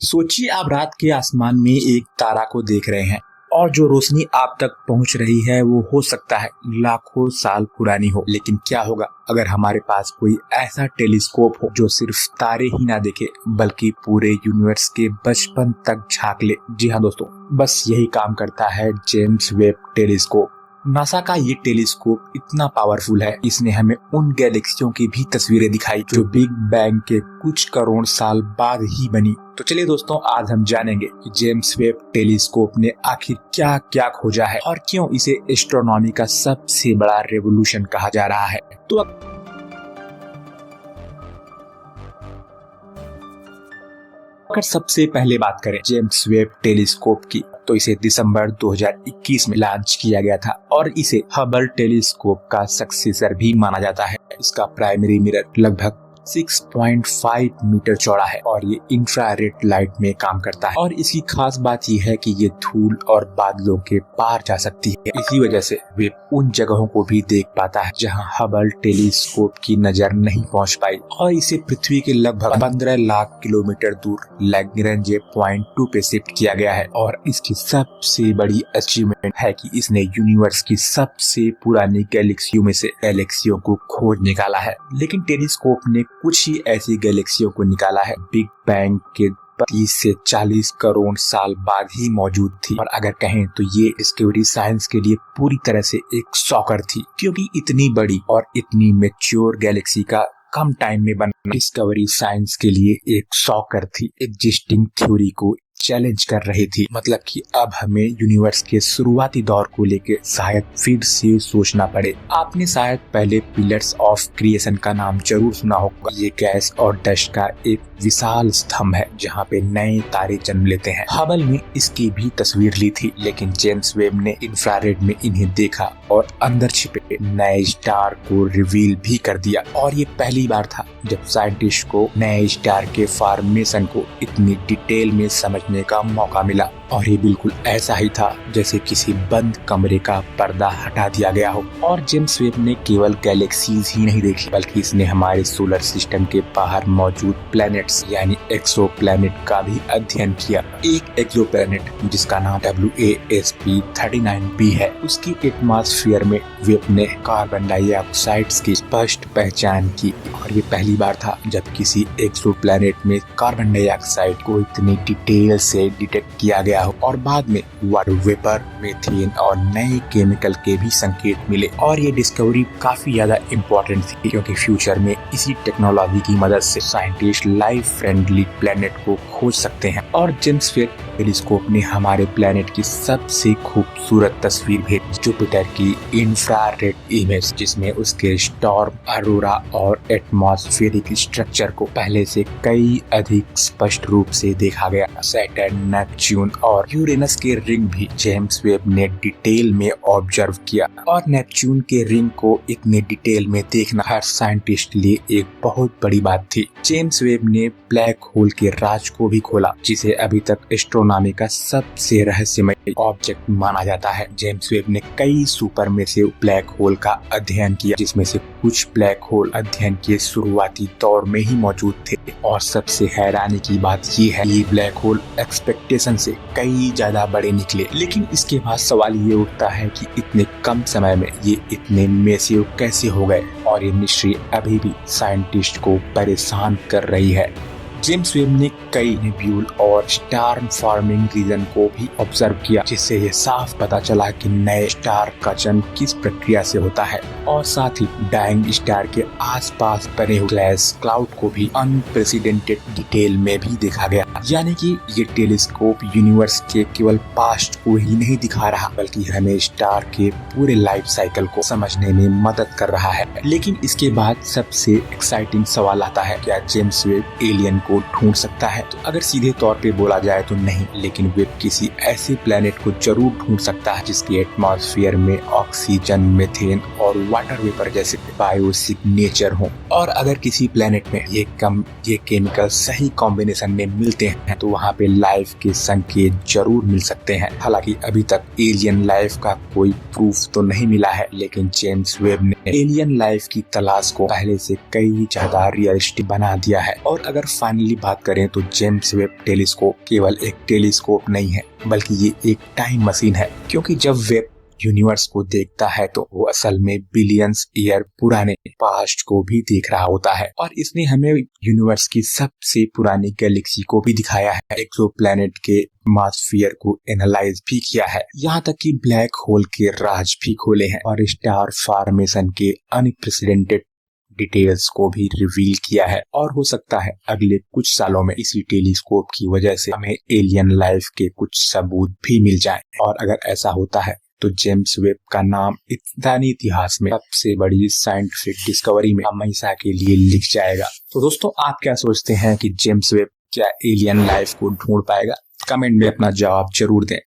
सोचिए आप रात के आसमान में एक तारा को देख रहे हैं और जो रोशनी आप तक पहुंच रही है वो हो सकता है लाखों साल पुरानी हो। लेकिन क्या होगा अगर हमारे पास कोई ऐसा टेलीस्कोप हो जो सिर्फ तारे ही ना देखे बल्कि पूरे यूनिवर्स के बचपन तक झांक ले। जी हाँ दोस्तों, बस यही काम करता है जेम्स वेब टेलीस्कोप। नासा का ये टेलीस्कोप इतना पावरफुल है, इसने हमें उन गैलेक्सियों की भी तस्वीरें दिखाई जो बिग बैंग के कुछ करोड़ साल बाद ही बनी। तो चलिए दोस्तों, आज हम जानेंगे कि जेम्स वेब टेलीस्कोप ने आखिर क्या क्या खोजा है और क्यों इसे एस्ट्रोनॉमी का सबसे बड़ा रेवोल्यूशन कहा जा रहा है। तो अगर सबसे पहले बात करें जेम्स वेब टेलीस्कोप की, तो इसे दिसंबर 2021 में लॉन्च किया गया था और इसे हबल टेलीस्कोप का सक्सेसर भी माना जाता है। इसका प्राइमरी मिरर लगभग 6.5 मीटर चौड़ा है और ये इंफ्रारेड लाइट में काम करता है और इसकी खास बात यह है कि ये धूल और बादलों के पार जा सकती है। इसी वजह से वे उन जगहों को भी देख पाता है जहां हबल टेलीस्कोप की नजर नहीं पहुंच पाई और इसे पृथ्वी के लगभग 15 लाख किलोमीटर दूर लैग्रेंज पॉइंट 2 पे शिफ्ट किया गया है। और इसकी सबसे बड़ी अचीवमेंट है कि इसने यूनिवर्स की सबसे पुरानी गैलेक्सियों में से गैलेक्सियों को खोज निकाला है। लेकिन टेलीस्कोप ने कुछ ही ऐसी गैलेक्सियों को निकाला है बिग बैंग के 30 से 40 करोड़ साल बाद ही मौजूद थी। और अगर कहें तो ये डिस्कवरी साइंस के लिए पूरी तरह से एक शॉकर थी, क्योंकि इतनी बड़ी और इतनी मैच्योर गैलेक्सी का कम टाइम में बनना डिस्कवरी साइंस के लिए एक शॉकर थी। एग्जिस्टिंग थ्योरी को चैलेंज कर रही थी। मतलब कि अब हमें यूनिवर्स के शुरुआती दौर को लेकर शायद फिर से सोचना पड़े। आपने शायद पहले पिलर्स ऑफ क्रिएशन का नाम जरूर सुना होगा। ये गैस और डस्ट का एक विशाल स्तंभ है जहाँ पे नए तारे जन्म लेते हैं। हबल ने इसकी भी तस्वीर ली थी, लेकिन जेम्स वेब ने इंफ्रारेड में इन्हें देखा और अंदर छिपे नए स्टार को रिवील भी कर दिया। और ये पहली बार था जब साइंटिस्ट को नए स्टार के फॉर्मेशन को इतनी डिटेल में समझने का मौका मिला। और ये बिल्कुल ऐसा ही था जैसे किसी बंद कमरे का पर्दा हटा दिया गया हो। और जेम्स वेब ने केवल गैलेक्सीज ही नहीं देखी, बल्कि इसने हमारे सोलर सिस्टम के बाहर मौजूद प्लैनेट्स यानी एक्सो प्लैनेट का भी अध्ययन किया। एक एक्सो प्लैनेट जिसका नाम WASP-39b है, उसकी एटमॉस्फेयर में वेब ने कार्बन डाइऑक्साइड की स्पष्ट पहचान की। और ये पहली बार था जब किसी एक्सो प्लैनेट में कार्बन डाइऑक्साइड को इतनी डिटेल से डिटेक्ट किया गया हो। और बाद में वाटर वेपर, मीथेन और नए केमिकल के भी संकेत मिले। और ये डिस्कवरी काफी ज्यादा इम्पोर्टेंट थी, क्योंकि फ्यूचर में इसी टेक्नोलॉजी की मदद से साइंटिस्ट लाइफ फ्रेंडली प्लेनेट को खोज सकते हैं। और जेम्स वेब टेलीस्कोप ने हमारे प्लेनेट की सबसे खूबसूरत तस्वीर भेजी, जुपिटर की इंफ्रारेड इमेज, जिसमें उसके स्टॉर्म, अरोरा और एटमॉस्फेरिक स्ट्रक्चर को पहले से कई अधिक स्पष्ट रूप से देखा गया। सैटर्न, नेपच्यून और यूरेनस के रिंग भी जेम्स वेब ने डिटेल में ऑब्जर्व किया। और नेपच्यून के रिंग को इतने डिटेल में देखना हर साइंटिस्ट के लिए एक बहुत बड़ी बात थी। जेम्स वेब ने ब्लैक होल के राज को भी खोला, जिसे अभी तक एस्ट्रोनॉमी का सबसे रहस्यमय ऑब्जेक्ट माना जाता है। जेम्स वेब ने कई सुपरमैसिव ब्लैक होल का अध्ययन किया, जिसमें से कुछ ब्लैक होल अध्ययन के शुरुआती दौर में ही मौजूद थे। और सबसे हैरानी की बात ये है कि ब्लैक होल एक्सपेक्टेशन से कई ज्यादा बड़े निकले। लेकिन इसके बाद सवाल ये उठता है कि इतने कम समय में ये इतने मैसिव कैसे हो गए। और ये मिस्ट्री अभी भी साइंटिस्ट को परेशान कर रही है। जेम्स वेब ने कई नेब्यूल और स्टार फॉर्मिंग रीजन को भी ऑब्जर्व किया, जिससे ये साफ पता चला कि नए स्टार का जन्म किस प्रक्रिया से होता है। और साथ ही डाइंग स्टार के आसपास बने हुए गैस क्लाउड को भी अनप्रेसिडेंटेड डिटेल में भी देखा गया। यानी कि ये टेलीस्कोप यूनिवर्स के केवल पास्ट को ही नहीं दिखा रहा, बल्कि हमें स्टार के पूरे लाइफ साइकिल को समझने में मदद कर रहा है। लेकिन इसके बाद सबसे एक्साइटिंग सवाल आता है, क्या जेम्स वेब एलियन को ढूंढ सकता है? तो अगर सीधे तौर पे बोला जाए तो नहीं, लेकिन वेब किसी ऐसे प्लेनेट को जरूर ढूंढ सकता है जिसकी एटमॉस्फेयर में ऑक्सीजन, मीथेन और वाटर वेपर जैसे बायो सिग्नेचर हो। और अगर किसी प्लेनेट में ये केमिकल सही कॉम्बिनेशन में मिलते हैं तो वहाँ पे लाइफ के संकेत जरूर मिल सकते हैं। हालांकि अभी तक एलियन लाइफ का कोई प्रूफ तो नहीं मिला है, लेकिन जेम्स वेब ने एलियन लाइफ की तलाश को पहले से कई ज्यादा रियलिस्टिक बना दिया है। और अगर फाइनल फाइनली बात करें तो जेम्स वेब टेलीस्कोप केवल एक टेलीस्कोप नहीं है, बल्कि ये एक टाइम मशीन है। क्योंकि जब वेब यूनिवर्स को देखता है तो वो असल में बिलियंस ईयर पुराने पास्ट को भी देख रहा होता है। और इसने हमें यूनिवर्स की सबसे पुरानी गैलेक्सी को भी दिखाया है, एक्सोप्लैनेट के मास्फियर को एनालाइज भी किया है, यहाँ तक कि ब्लैक होल के राज भी खोले हैं और स्टार फॉर्मेशन के अनप्रेसिडेंटेड डिटेल्स को भी रिवील किया है। और हो सकता है अगले कुछ सालों में इसी टेलीस्कोप की वजह से हमें एलियन लाइफ के कुछ सबूत भी मिल जाएं। और अगर ऐसा होता है तो जेम्स वेब का नाम इंसानी इतिहास में सबसे बड़ी साइंटिफिक डिस्कवरी में हमेशा के लिए लिख जाएगा। तो दोस्तों, आप क्या सोचते हैं कि जेम्स वेब क्या एलियन लाइफ को ढूंढ पाएगा? कमेंट में अपना जवाब जरूर दें।